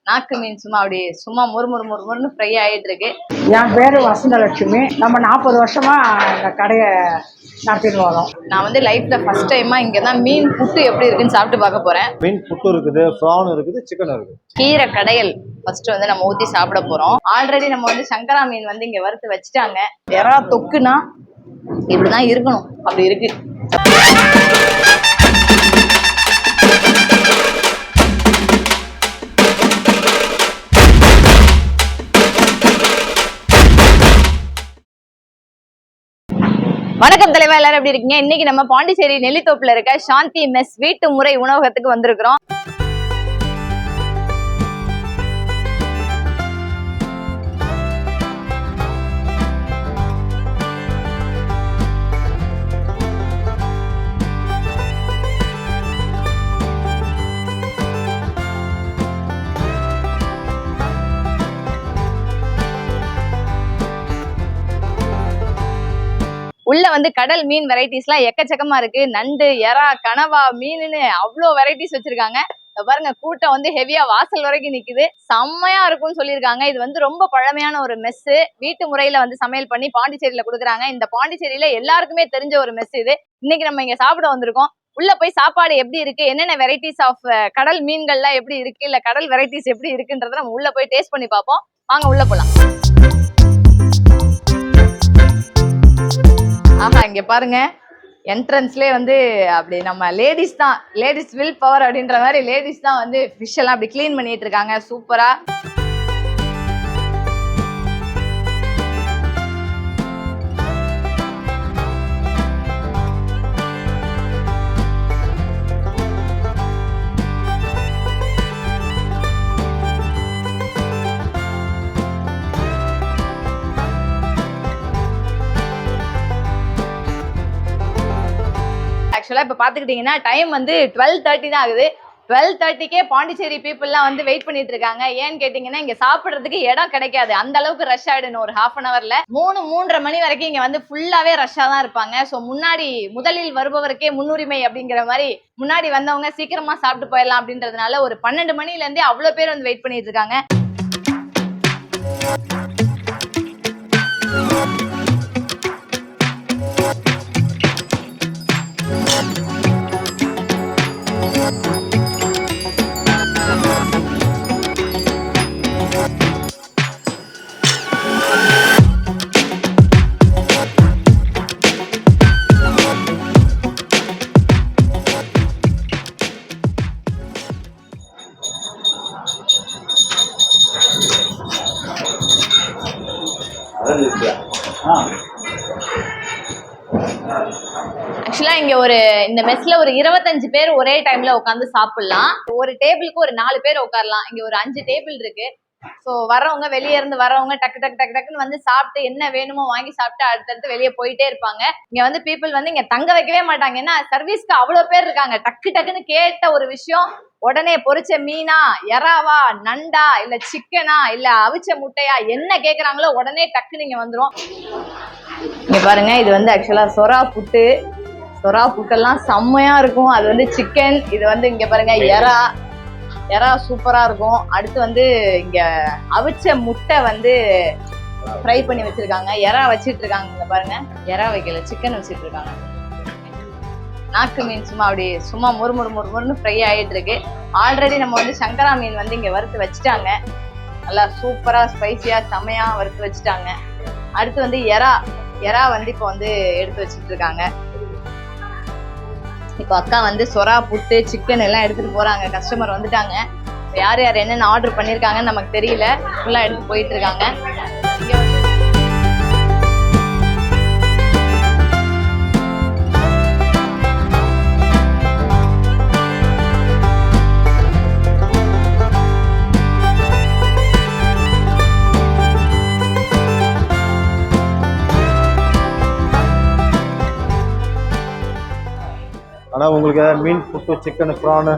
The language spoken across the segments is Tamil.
நாக்கு மீன் சும்மா முறுமுறுன்னு ஃப்ரை ஆகிட்டு இருக்கு. என் பேர் வசந்தலட்சுமி. நம்ம 40 வருஷமா இந்த கடையை நடத்திட்டு வரோம். நான் வந்து லைஃப்ல ஃபர்ஸ்ட் டைமா இங்கே தான் மீன் புட்டு எப்படி இருக்குன்னு சாப்பிட்டு பார்க்க போறேன். மீன் புட்டு இருக்குது, ப்ரான் இருக்குது, சிக்கன் இருக்குது. கீரை கடையல் ஃபர்ஸ்ட் வந்து நம்ம ஊற்றி சாப்பிட போறோம். ஆல்ரெடி நம்ம வந்து சங்கரா மீன் வந்து இங்க வறுத்து வச்சுட்டாங்க. எறா தொக்குனா இப்படிதான் இருக்கணும், அப்படி இருக்கு. வணக்கம் தலைவா, எல்லாரும் எப்படி இருக்கீங்க? இன்னைக்கு நம்ம பாண்டிச்சேரி நெல்லித்தோப்புல இருக்க சாந்தி மெஸ் வீட்டு முறை உணவகத்துக்கு வந்திருக்கிறோம். உள்ள வந்து கடல் மீன் வெரைட்டிஸ் எல்லாம் எக்கச்சக்கமா இருக்கு. நண்டு, எறா, கனவா, மீனுன்னு அவ்வளோ வெரைட்டிஸ் வச்சிருக்காங்க. பாருங்க, கூட்டம் வந்து ஹெவியா வாசல் வரைக்கும் நிக்குது. செம்மையா இருக்கும்னு சொல்லியிருக்காங்க. இது வந்து ரொம்ப பழமையான ஒரு மெஸ். வீட்டு முறையில வந்து சமையல் பண்ணி பாண்டிச்சேரியில கொடுக்குறாங்க. இந்த பாண்டிச்சேரியில எல்லாருக்குமே தெரிஞ்ச ஒரு மெஸ் இது. இன்னைக்கு நம்ம இங்க சாப்பிட வந்திருக்கோம். உள்ள போய் சாப்பாடு எப்படி இருக்கு, என்னென்ன வெரைட்டிஸ் ஆஃப் கடல் மீன்கள்லாம் எப்படி இருக்கு, இல்ல கடல் வெரைட்டிஸ் எப்படி இருக்குன்றத நம்ம உள்ள போய் டேஸ்ட் பண்ணி பார்ப்போம். வாங்க உள்ள போலாம். ஆஹா, இங்க பாருங்க, என்ட்ரன்ஸ்லேயே வந்து அப்படி நம்ம லேடிஸ் தான், லேடிஸ் வில் பவர் அப்படின்ற மாதிரி லேடிஸ் தான் வந்து ஃபிஷ் எல்லாம் அப்படி கிளீன் பண்ணிட்டு இருக்காங்க. சூப்பரா. ஆக்சுவலா இப்ப பாத்துக்கிட்டீங்கன்னா டைம் வந்து 12:30 தான் ஆகுது. 12:30க்கே பாண்டிச்சேரி பீப்புள்லாம் வந்து வெயிட் பண்ணிட்டு இருக்காங்க. ஏன்னு கேட்டீங்கன்னா இங்க சாப்பிடுறதுக்கு இடம் கிடைக்காது, அந்த அளவுக்கு ரஷ் ஆயிடும். ஒரு ½ அன் ஹவர்ல 3-3:30 மணி வரைக்கும் இங்க வந்து ஃபுல்லாவே ரஷ்ஷா தான் இருப்பாங்க. ஸோ முன்னாடி முதலில் வருபவருக்கே முன்னுரிமை அப்படிங்கிற மாதிரி முன்னாடி வந்தவங்க சீக்கிரமா சாப்பிட்டு போயிடலாம் அப்படின்றதுனால ஒரு 12 மணில இருந்தே அவ்வளவு பேர் வந்து வெயிட் பண்ணிட்டு இருக்காங்க. ஆக்சுவலா இங்க இந்த மெஸ்ல ஒரு 25 பேர் ஒரே டைம்ல உட்காந்து சாப்பிடலாம். ஒரு டேபிளுக்கு ஒரு 4 பேர் உட்காரலாம். இங்க ஒரு 5 டேபிள் இருக்கு. ஸோ வரவங்க, வெளியே இருந்து வரவங்க டக்குன்னு வந்து சாப்பிட்டு என்ன வேணுமோ வாங்கி சாப்பிட்டு அடுத்தடுத்து வெளியே போயிட்டே இருப்பாங்க. இங்க வந்து பீப்புள் வந்து இங்க தங்க வைக்கவே மாட்டாங்க. ஏன்னா சர்வீஸ்க்கு அவ்வளவு பேர் இருக்காங்க. டக்குன்னு கேட்ட ஒரு விஷயம் உடனே பொரிச்ச மீனா, எறாவா, நண்டா, இல்ல சிக்கனா, இல்ல அவிச்ச முட்டையா, என்ன கேக்குறாங்களோ உடனே டக்குன்னு இங்க வந்துரும். இங்க பாருங்க, இது வந்து ஆக்சுவலா சொரா புட்டெல்லாம் செம்மையா இருக்கும். அது வந்து சிக்கன். இது வந்து இங்க பாருங்க எறா சூப்பரா இருக்கும். அடுத்து வந்து இங்க அவிச்ச முட்டை வந்து ஃப்ரை பண்ணி வச்சிருக்காங்க. எறா வச்சிட்டு இருக்காங்க. இங்க பாருங்க, எறா வைக்கல, சிக்கன் வச்சிட்டு இருக்காங்க. நாக்கு மீன் சும்மா முறுமுறுன்னு ஃப்ரை ஆகிட்டு இருக்கு. ஆல்ரெடி நம்ம வந்து சங்கரா மீன் வந்து இங்க வறுத்து வச்சுட்டாங்க. நல்லா சூப்பரா ஸ்பைசியா செமையா வறுத்து வச்சுட்டாங்க. அடுத்து வந்து எறா வந்து இப்போ வந்து எடுத்து வச்சுட்டு இருக்காங்க. இப்போ அக்கா வந்து சொரா புட்டு, சிக்கன் எல்லாம் எடுத்துட்டு போறாங்க. கஸ்டமர் வந்துட்டாங்க. யார் என்னென்ன ஆர்டர் பண்ணிருக்காங்கன்னு நமக்கு தெரியல. ஃபுல்லா எடுத்து போயிட்டு இருக்காங்க. ஆனால் உங்களுக்கு மீன் புட்டு, சிக்கனு, ப்ரானு,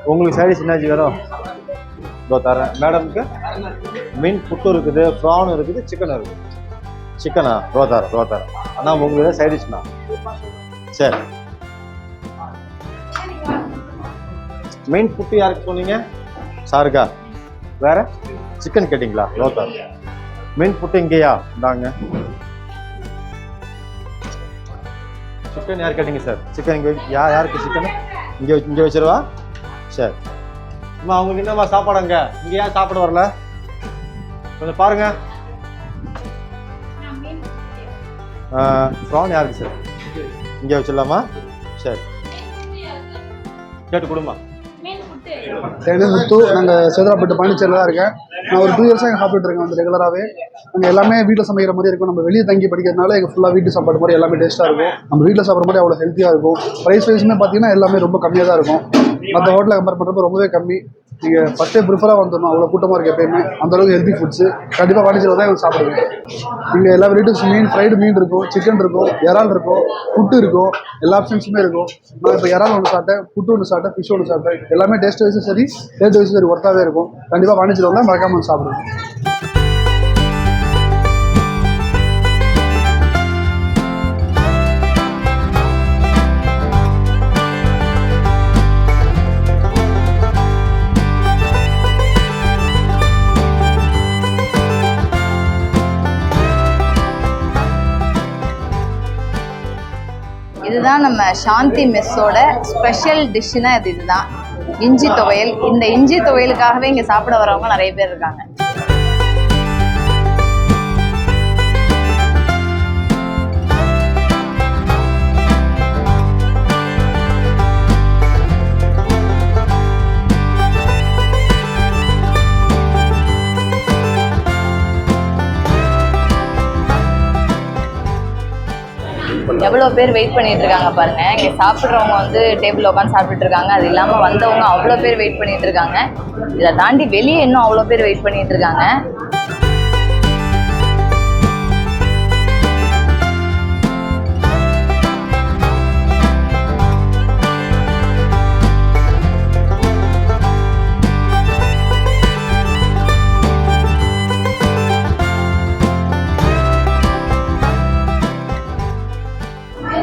உங்களுக்கு சைடிஷ் என்னாச்சு வேணும்? இதோ தரேன். மேடமுக்கு மீன் புட்டு இருக்குது, ப்ரான் இருக்குது, சிக்கன் இருக்குது. சிக்கனா? இதோ தரேன். ஆனால் உங்களுக்கு சைடிஷ்ண்ணா. சரி, மீன் புட்டு யாருக்கு சொன்னீங்க? சாருக்கா? வேற சிக்கன் கேட்டிங்களா? லோத்தார். மீன் புட்டு இங்கேயா? இந்தாங்க. சிக்கன் யார் கேட்டீங்க சார்? சிக்கன் இங்கே யாருக்கு சிக்கன்? இங்கே வச்சிருவா. சரி அம்மா, அவங்களுக்கு என்னம்மா சாப்பாடு அங்கே? இங்கே ஏன் சாப்பிட வரல? கொஞ்சம் பாருங்க. ப்ரான் யாருக்கு சார்? இங்கே வச்சிடலாமா? சரி கேட்டு கொடுமா. என் பேர் முத்து. நாங்கள் சேதராப்பட்டு பாண்டிச்சேரியில் தான் இருக்கேன். நான் ஒரு 2 இயர்ஸாக எங்கள் சாப்பிட்டு இருக்கேன் வந்து ரெகுலராகவே. நாங்கள் எல்லாமே வீட்டில் சமைக்கிற மாதிரி இருக்கும். நம்ம வெளியே தங்கி படிக்கிறதுனால எங்கள் ஃபுல்லாக வீட்டு சாப்பாடு மாதிரி எல்லாமே டேஸ்ட்டாக இருக்கும். நம்ம வீட்டில் சாப்பிட்ற மாதிரி அவ்வளோ ஹெல்த்தியாக இருக்கும். ப்ரைஸ் வைஸுமே பார்த்தீங்கன்னா எல்லாமே ரொம்ப கம்மியாக தான் இருக்கும். மற்ற ஹோட்டலில் கம்பேர் பண்ணுறப்ப ரொம்பவே கம்மி. நீங்கள் ஃபஸ்ட்டே ப்ரிஃபராக வந்துடணும். அவ்வளோ கூட்டமாக இருக்குது எப்பயுமே. அந்தளவுக்கு ஹெல்த்தி ஃபுட்ஸு கண்டிப்பாக பாண்டிச்சேரியில் தான் எங்களுக்கு சாப்பிடுவேன். இங்கே எல்லா வெரைட்டிஸ் மீன், ஃப்ரைடு மீன் இருக்கும், சிக்கன் இருக்கும், இறால் இருக்கும், புட்டு இருக்கும், எல்லா ஆப்ஷன்ஸுமே இருக்கும். நான் இப்போ இறால் ஒன்று சாப்பிட்டேன், புட்டு ஒன்று சாப்பிட்டேன், ஃபிஷ் ஒன்று சாப்பிட்டேன். எல்லாமே டேஸ்ட் வைஸும் சரி, ரேட் வைஸும் சரி ஒர்த்தாகவே இருக்கும். கண்டிப்பாக பாண்டிச்சேரியில் வந்தால் மறக்காமல் சாப்பிடுவேன். இதுதான் நம்ம சாந்தி மெஸ்ஸோட ஸ்பெஷல் டிஷ்ஷுன்னா இதுதான் இஞ்சி துவையல். இந்த இஞ்சி துவையலுக்காகவே இங்கே சாப்பிட வரவங்க நிறைய பேர் இருக்காங்க. எவ்வளோ பேர் வெயிட் பண்ணிட்டு இருக்காங்க பாருங்க. இங்கே சாப்பிட்றவங்க வந்து டேபிள் உட்காந்து சாப்பிட்டுட்டு இருக்காங்க. அது இல்லாமல் வந்தவங்க அவ்வளோ பேர் வெயிட் பண்ணிட்டு இருக்காங்க. இதை தாண்டி வெளியே இன்னும் அவ்வளோ பேர் வெயிட் பண்ணிட்டு இருக்காங்க.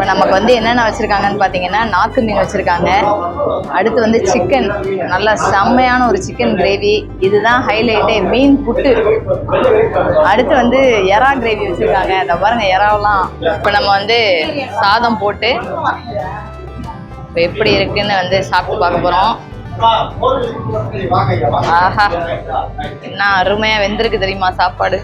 நமக்கு வந்து என்னென்ன வச்சுருக்காங்கன்னு பார்த்தீங்கன்னா, நாக்கு மீன் வச்சுருக்காங்க. அடுத்து வந்து சிக்கன், நல்லா செம்மையான ஒரு சிக்கன் கிரேவி. இதுதான் ஹைலைட்டே, மீன் புட்டு. அடுத்து வந்து எறா கிரேவி வச்சுருக்காங்க. அதை பாருங்கள், எறாவெல்லாம். இப்போ நம்ம வந்து சாதம் போட்டு இப்போ எப்படி இருக்குன்னு வந்து சாப்பிட்டு பார்க்க போகிறோம். ஆஹா, என்ன அருமையாக வெந்திருக்கு தெரியுமா சாப்பாடு.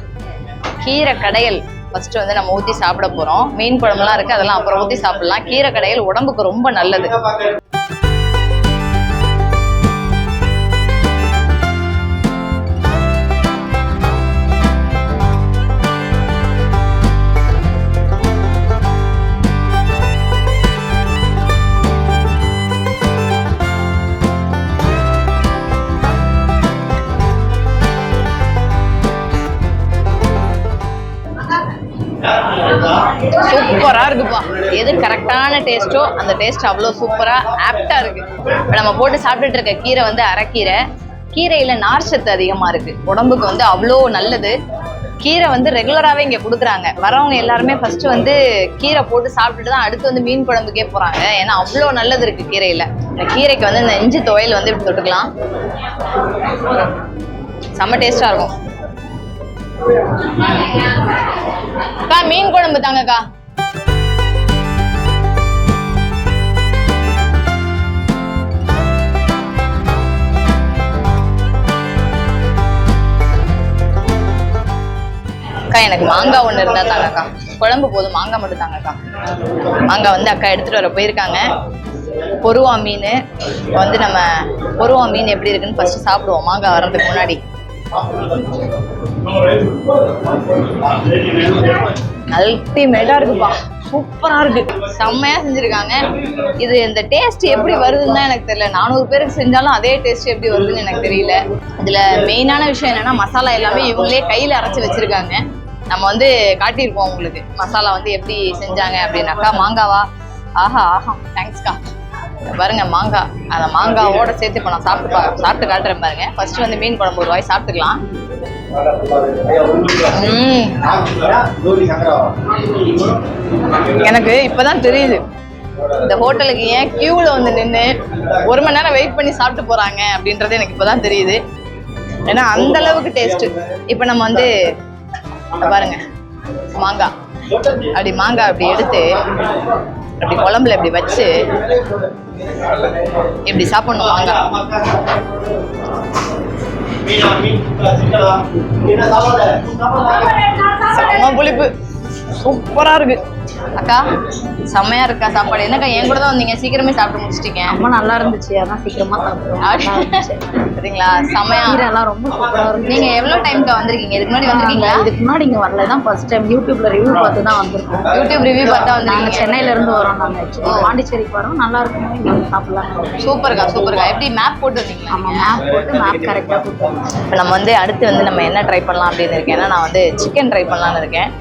கீரை கடையல் ஃபர்ஸ்ட் வந்து நம்ம ஊற்றி சாப்பிட போகிறோம். மீன் குழம்புலாம் இருக்குது, அதெல்லாம் அப்புறம் ஊற்றி சாப்பிடலாம். கீரை கடையல் உடம்புக்கு ரொம்ப நல்லது. சூப்பரா இருக்குப்பா. எது கரெக்டான டேஸ்ட்டோ அந்த டேஸ்ட் அவ்வளோ சூப்பரா ஆப்டா இருக்கு. இப்போ நம்ம போட்டு சாப்பிட்டுட்டு இருக்க கீரை வந்து அரைக்கீரை. கீரையில நார்ச்சத்து அதிகமா இருக்கு, உடம்புக்கு வந்து அவ்வளோ நல்லது. கீரை வந்து ரெகுலராகவே இங்கே கொடுக்குறாங்க. வரவங்க எல்லாருமே ஃபர்ஸ்ட் வந்து கீரை போட்டு சாப்பிட்டுட்டு தான் அடுத்து வந்து மீன் குழம்புக்கே போகிறாங்க. ஏன்னா அவ்வளோ நல்லது இருக்கு கீரையில். இந்த கீரைக்கு வந்து இந்த இஞ்சி துவையல் வந்து இப்படி தொட்டுக்கலாம். செம்ம டேஸ்டாக இருக்கும். அக்கா மீன் குழம்பு தாங்கக்கா. அக்கா எனக்கு மாங்காய் ஒன்று இருந்தா தாங்கக்கா. குழம்பு போதும், மாங்காய் மட்டும் தாங்கக்கா. மாங்காய் வந்து அக்கா எடுத்துட்டு வர போயிருக்காங்க. பொருவா மீன் வந்து நம்ம பொருவா மீன் எப்படி இருக்குன்னு ஃபர்ஸ்ட் சாப்பிடுவோம் மாங்காய் வர்றதுக்கு முன்னாடி. அல்டிமேட்டா இருக்குப்பா, சூப்பரா இருக்கு, செம்மையா செஞ்சிருக்காங்க. இது இந்த டேஸ்ட் எப்படி வருதுன்னு தான் எனக்கு தெரியல. 400 பேருக்கு செஞ்சாலும் அதே டேஸ்ட் எப்படி வருதுன்னு எனக்கு தெரியல. இதுல மெயினான விஷயம் என்னன்னா, மசாலா எல்லாமே இவங்களே கையில அரைச்சு வச்சிருக்காங்க. நம்ம வந்து காட்டியிருப்போம் உங்களுக்கு மசாலா வந்து எப்படி செஞ்சாங்க அப்படின்னாக்கா. மாங்காவா, ஆஹா ஆஹா, தேங்க்ஸ்க்கா. பாருங்க மாங்காய், அந்த மாங்காவோட சேர்த்து இப்போ நான் சாப்பிட்டு காட்டுறேன் பாருங்க. ஃபர்ஸ்ட் வந்து மீன் குழம்பு ஒரு வாய் சாப்பிட்டுக்கலாம். எனக்கு இப்பதான் தெரியுது இந்த ஹோட்டலுக்கு ஏன் கியூல வந்து நின்று 1 மணி நேரம் வெயிட் பண்ணி சாப்பிட்டு போறாங்க அப்படின்றது எனக்கு இப்பதான் தெரியுது. ஏன்னா அந்த அளவுக்கு டேஸ்ட். இப்போ நம்ம வந்து பாருங்க மாங்காய் அப்படி எடுத்து அப்படி குழம்புல இப்படி வச்சு இப்படி சாப்பிடணும் மாங்காய். செம்ம புளிப்பு, சூப்பரா இருக்கு. அக்கா செம்மையா இருக்கா சாப்பாடு? என்னக்கா என் கூட தான் வந்தீங்க, சீக்கிரமே சாப்பிட்டு முடிச்சிட்டீங்க. ரொம்ப நல்லா இருந்துச்சு, அதான் சீக்கிரமா சாப்பிடுவோம். சரிங்களா? செம்மையா எல்லாம் ரொம்ப சூப்பரா இருக்கு. நீங்க எவ்வளவு டைம்க்கு வந்திருக்கீங்க? இதுக்கு முன்னாடி வந்திருக்கீங்களா? இதுக்கு முன்னாடி இங்க வரல, தான் ஃபர்ஸ்ட் டைம் யூடியூப்ல ரிவ்யூ பார்த்து தான் வந்திருக்கோம். யூடியூப் ரிவ்யூ பார்த்தா நாங்க வந்திருக்கீங்க. சென்னையில இருந்து வரோம். நாங்க பாண்டிச்சேரிக்கு வரோம். நல்லா இருக்கும், இங்க சாப்பிடலாம். சூப்பர்க்கா சூப்பர்க்கா. எப்படி மேப் போட்டு வந்தீங்களா? ஆமா, மேப் போட்டு மேப் கரெக்டா போட்டு. இப்போ நம்ம வந்து அடுத்து வந்து நம்ம என்ன ட்ரை பண்ணலாம் அப்படின்னு இருக்கேன். ஏன்னா நான் வந்து சிக்கன் ட்ரை பண்ணலான்னு இருக்கேன்.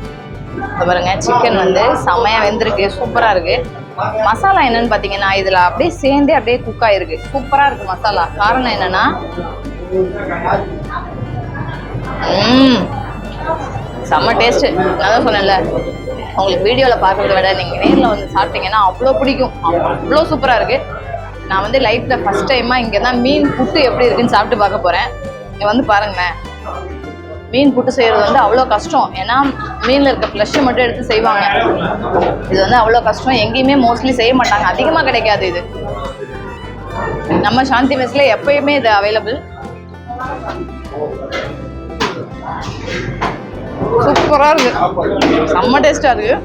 பாருங்க சிக்கன் வந்து செம்மையா வெந்திருக்கு, சூப்பரா இருக்கு. மசாலா என்னன்னு பாத்தீங்கன்னா இதுல அப்படியே சேர்ந்தே அப்படியே குக் ஆயிருக்கு, சூப்பரா இருக்கு மசாலா. காரணம் என்னன்னா செம்ம டேஸ்ட். நான் தான் சொன்னேன்ல, உங்களுக்கு வீடியோல பாக்குறத விட நீங்க நேர்ல வந்து சாப்பிட்டீங்கன்னா அவ்வளோ பிடிக்கும், அவ்வளோ சூப்பரா இருக்கு. நான் வந்து லைஃப்ல ஃபர்ஸ்ட் டைமா இங்க தான் மீன் புட்டு எப்படி இருக்குன்னு சாப்பிட்டு பார்க்க போறேன். இங்க வந்து பாருங்களேன், மீன் புட்டு செய்கிறது வந்து அவ்வளோ கஷ்டம். ஏன்னா மீனில் இருக்க ஃப்ளஷ்ஷை மட்டும் எடுத்து செய்வாங்க. இது வந்து அவ்வளோ கஷ்டம், எங்கேயுமே மோஸ்ட்லி செய்ய மாட்டாங்க, அதிகமாக கிடைக்காது இது. நம்ம சாந்தி மெஸ்ல எப்பயுமே இது அவைலபிள். சூப்பராக இருக்கு, செம்ம டேஸ்டாக இருக்கு.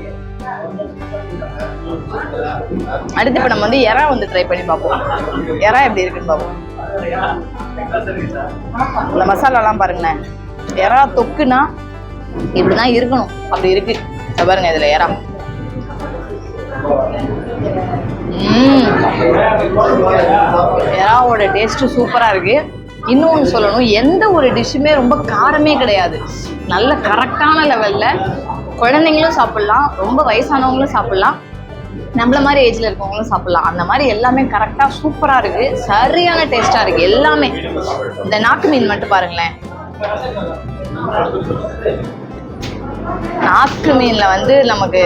அடுத்து இப்போ நம்ம வந்து எறா வந்து ட்ரை பண்ணி பார்ப்போம். எறா எப்படி இருக்குன்னு பார்ப்போம். இந்த மசாலாலாம் பாருங்களேன், எறா தொக்குனா இப்படிதான் இருக்கணும், அப்படி இருக்கு. பாருங்க இதுல எறா எறாவோட டேஸ்ட் சூப்பரா இருக்கு. இன்னொன்று சொல்லணும், எந்த ஒரு டிஷ்ஷுமே ரொம்ப காரமே கிடையாது, நல்ல கரெக்டான லெவல்ல. குழந்தைங்களும் சாப்பிடலாம், ரொம்ப வயசானவங்களும் சாப்பிடலாம், நம்மள மாதிரி ஏஜ்ல இருக்கவங்களும் சாப்பிடலாம். அந்த மாதிரி எல்லாமே கரெக்டா சூப்பரா இருக்கு, சரியான டேஸ்டா இருக்கு எல்லாமே. இந்த நாக்கு மீன் மட்டும் பாருங்களேன், நாக்கு மீன்ல வந்து நமக்கு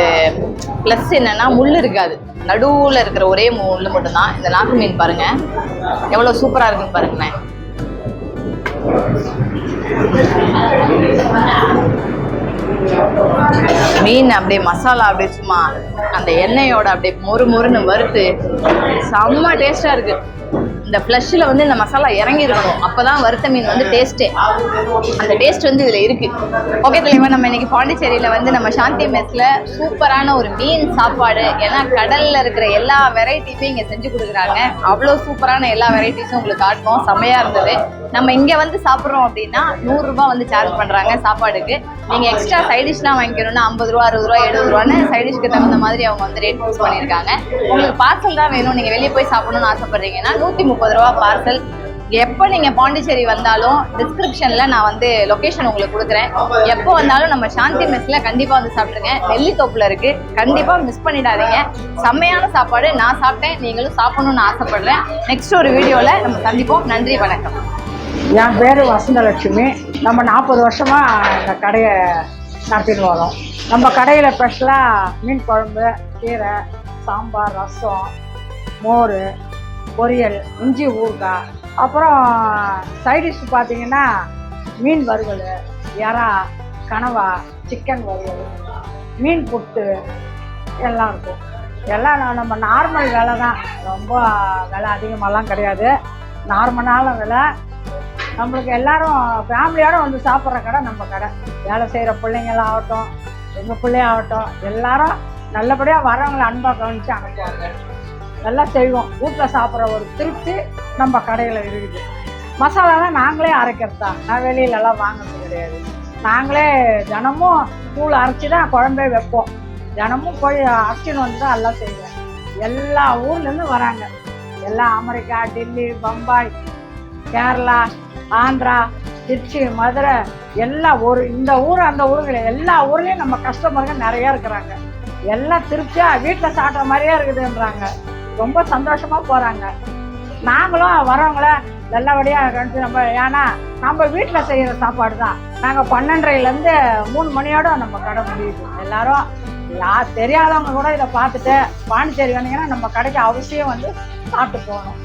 பிளஸ் என்னன்னா முள் இருக்காது, நடுவுல இருக்கிற ஒரே முள் மட்டும்தான். இந்த நாக்கு மீன் பாருங்க எவ்வளவு சூப்பரா இருக்குன்னு பாருங்களேன். மீன் அப்படியே மசாலா அப்படியே சும்மா அந்த எண்ணெயோட அப்படியே மொறு மொறுன்னு வறுத்து செம்ம டேஸ்டா இருக்கு. இந்த ஃப்ளஷ்ல வந்து இந்த மசாலா இறங்கி இருக்கணும், அப்பதான் வறுத்த மீன் வந்து டேஸ்டே. அந்த டேஸ்ட் வந்து இதுல இருக்கு. ஓகே தலைவா, நம்ம இன்னைக்கு பாண்டிச்சேரியில வந்து நம்ம சாந்தி மெஸ்ல சூப்பரான ஒரு மீன் சாப்பாடு, ஏன்னா கடல்ல இருக்கிற எல்லா வெரைட்டிஸும் இங்க செஞ்சு கொடுக்குறாங்க. அவ்வளோ சூப்பரான எல்லா வெரைட்டிஸும் உங்களுக்கு காட்டுவோம், செம்மையா இருந்தது. நம்ம இங்க வந்து சாப்பிட்றோம் அப்படின்னா 100 ரூபாய் வந்து சார்ஜ் பண்றாங்க சாப்பாடுக்கு. நீங்க எக்ஸ்ட்ரா சைடிஷ்லாம் வாங்கிக்கணும்னா 50 ரூபா, 60 ரூபா, 70 ரூபான்னு சைடிஷ்க்கு தகுந்த மாதிரி அவங்க வந்து ரேட் ஃபிக்ஸ் பண்ணியிருக்காங்க. உங்களுக்கு பார்சல் தான் வேணும், நீங்க வெளியே போய் சாப்பிடணும்னு ஆசைப்படுறீங்கன்னா 130 ரூபா பார்சல். எப்போ நீங்க பாண்டிச்சேரி வந்தாலும் டிஸ்கிரிப்ஷன்ல நான் வந்து லொகேஷன் உங்களுக்கு கொடுக்குறேன். எப்போ வந்தாலும் நம்ம சாந்தி மெஸ்ல கண்டிப்பா வந்து சாப்பிடுங்க. நெல்லித்தோப்புல இருக்கு, கண்டிப்பா மிஸ் பண்ணிடாதீங்க. செம்மையான சாப்பாடு, நான் சாப்பிட்டேன், நீங்களும் சாப்பிடணும்னு ஆசைப்படுறேன். நெக்ஸ்ட் ஒரு வீடியோல நம்ம சந்திப்போம். நன்றி, வணக்கம். என் பேர் வசந்தலட்சுமி. நம்ம 40 வருஷமாக இந்த கடையை நடத்திட்டு வரோம். நம்ம கடையில் ஸ்பெஷலாக மீன் குழம்பு, கீரை, சாம்பார், ரசம், மோர், பொரியல், இஞ்சி ஊறுகாய், அப்புறம் சைடிஷ் பார்த்தீங்கன்னா மீன் வறுவல், எறா, கனவா, சிக்கன் வறுவல், மீன் புட்டு எல்லாம் இருக்கும். எல்லாம் நம்ம நார்மல் விலை தான், ரொம்ப விலை அதிகமாகலாம் கிடையாது, நார்மலான விலை. நம்மளுக்கு எல்லாரும் ஃபேமிலியோடு வந்து சாப்பிட்ற கடை நம்ம கடை. வேலை செய்கிற பிள்ளைங்களாம் ஆகட்டும், எங்கள் பிள்ளையாகட்டும், எல்லாரும் நல்லபடியாக வரவங்களை அன்பாக கவனித்து அனுப்புவாங்க. எல்லாம் செய்வோம். வீட்டில் சாப்பிட்ற ஒரு திருப்தி நம்ம கடையில் இருக்குது. மசாலாலாம் நாங்களே அரைக்கிறது தான், நான் வெளியிலலாம் வாங்குறது கிடையாது. நாங்களே தினமும் தூள் அரைச்சி தான் குழம்பே வைப்போம். தினமும் போய் அரைச்சின்னு வந்து தான் எல்லாம் செய்வோம். எல்லா ஊர்லேருந்து வராங்க, எல்லாம் அமெரிக்கா, டெல்லி, பம்பாய், கேரளா, ஆந்திரா, திருச்சி, மதுரை, எல்லா ஊர், இந்த ஊர் அந்த ஊருங்களே எல்லா ஊர்லேயும் நம்ம கஸ்டமருங்க நிறையா இருக்கிறாங்க. எல்லாம் திருப்தியாக வீட்டில் சாப்பிட்ற மாதிரியே இருக்குதுன்றாங்க, ரொம்ப சந்தோஷமாக போகிறாங்க. நாங்களும் வரவங்கள நல்லபடியாக கணிச்சு நம்ம, ஏன்னா நம்ம வீட்டில் செய்கிற சாப்பாடு தான். நாங்கள் 12:30லேருந்து 3 மணியோட நம்ம கடை முடியுது. எல்லாரும் தெரியாதவங்க கூட இதை பார்த்துட்டு பாண்டிச்சேரி வந்தீங்கன்னா நம்ம கடைக்கு அவசியம் வந்து சாப்பிட்டு போகணும்.